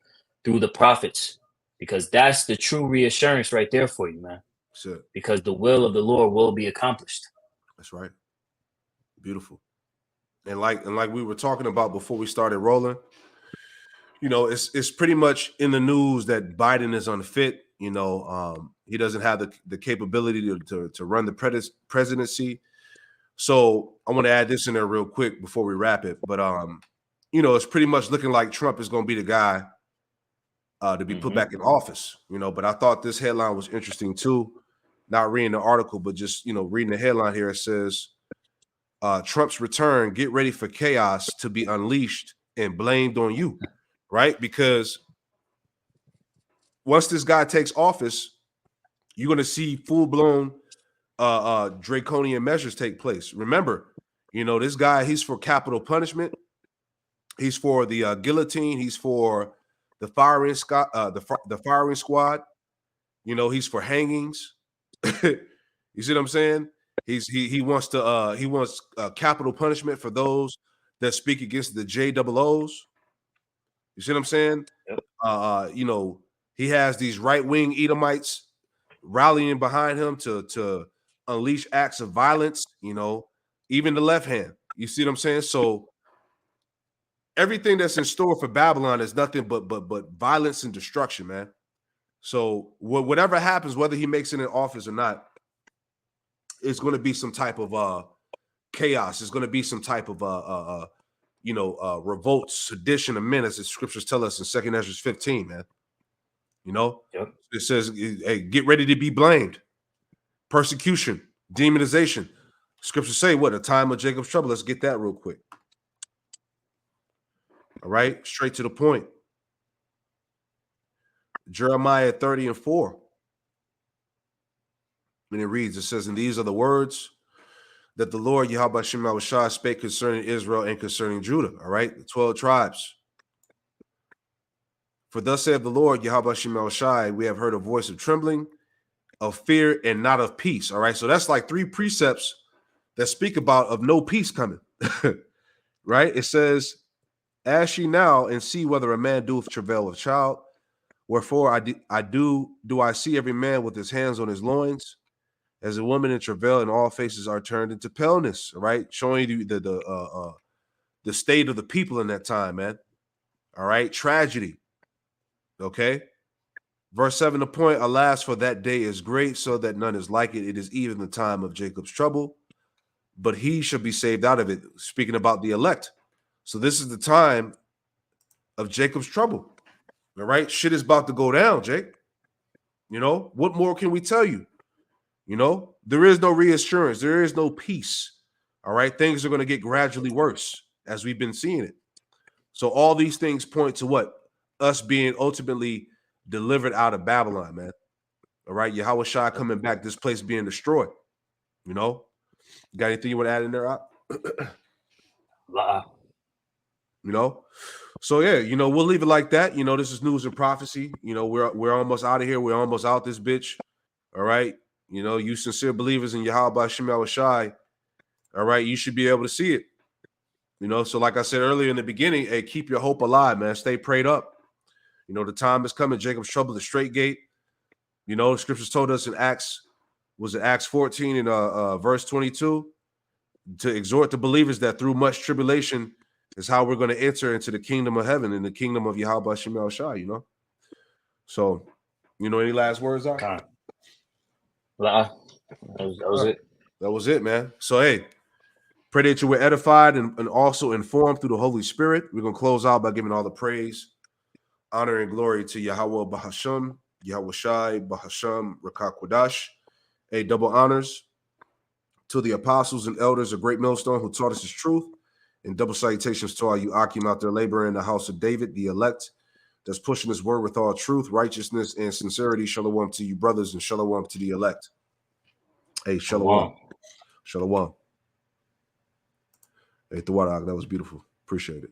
through the prophets, because that's the true reassurance right there for you, man. Sure. Because the will of the Lord will be accomplished. That's right. Beautiful. And like we were talking about before we started rolling, you know, it's pretty much in the news that Biden is unfit. You know, he doesn't have the capability to run the presidency. So I want to add this in there real quick before we wrap it. But you know, it's pretty much looking like Trump is going to be the guy to be put back in office. You know, but I thought this headline was interesting too. Not reading the article, but just, you know, reading the headline here. It says, Trump's return, get ready for chaos to be unleashed and blamed on you, right? Because once this guy takes office, you're going to see full-blown draconian measures take place. Remember, you know, this guy, he's for capital punishment. He's for the guillotine. He's for the firing squad. You know, he's for hangings. You see what I'm saying? He wants capital punishment for those that speak against the JOOs. You see what I'm saying? Yep. You know, he has these right-wing Edomites rallying behind him to unleash acts of violence, you know, even the left hand. You see what I'm saying? So everything that's in store for Babylon is nothing but violence and destruction, man. So whatever happens, whether he makes it in office or not, it's going to be some type of chaos. It's going to be some type of revolt, sedition, and menace, as scriptures tell us in 2 Ezra 15, man. You know, Yep. It says, hey, get ready to be blamed. Persecution, demonization. Scriptures say what? A time of Jacob's trouble. Let's get that real quick. All right, straight to the point. Jeremiah 30:4. And it reads, it says, and these are the words that the Lord Yahweh Shem Shai spake concerning Israel and concerning Judah. All right, the 12 tribes. For thus saith the Lord Yahweh Shem Shai, we have heard a voice of trembling, of fear, and not of peace. All right, so that's like 3 precepts that speak about of no peace coming. Right? It says, ask ye now and see whether a man doeth travail of child. Wherefore I see every man with his hands on his loins, as a woman in travail, and all faces are turned into paleness. All right, showing you the state of the people in that time, man. All right, tragedy. Okay, verse 7, the point, alas, for that day is great, so that none is like it. It is even the time of Jacob's trouble, but he shall be saved out of it. Speaking about the elect. So this is the time of Jacob's trouble. All right, shit is about to go down, Jake. You know, what more can we tell you? You know, there is no reassurance. There is no peace. All right, things are going to get gradually worse as we've been seeing it. So all these things point to what? Us being ultimately delivered out of Babylon, man. All right, Yahweh Shai coming back, this place being destroyed. You know, you got anything you want to add in there, Op? You know, so yeah, you know, we'll leave it like that. You know, this is news and prophecy. You know, we're almost out of here. We're almost out this bitch. All right, you know, you sincere believers in Yahweh Shem Shai. All right, you should be able to see it. You know, so like I said earlier in the beginning, hey, keep your hope alive, man. Stay prayed up. You know, the time is coming. Jacob's trouble, the straight gate. You know, the scriptures told us in Acts 14 and verse 22, to exhort the believers that through much tribulation is how we're going to enter into the kingdom of heaven, in the kingdom of Yahweh Shem Shai, you know. So, you know, any last words, Doc? That was it. That was it, man. So, hey, pray that you were edified and also informed through the Holy Spirit. We're going to close out by giving all the praise, honor, and glory to Yahweh Bahasham, Yahweh Shai, Bahasham, Rakah Quadash. Hey, double honors to the apostles and elders of Great Millstone who taught us his truth, and double salutations to all you Akim out there laboring in the house of David, the elect, that's pushing his word with all truth, righteousness, and sincerity. Shalom to you, brothers, and shalom to the elect. Hey, shalom. Shalom. Hey, Tawarak, that was beautiful. Appreciate it.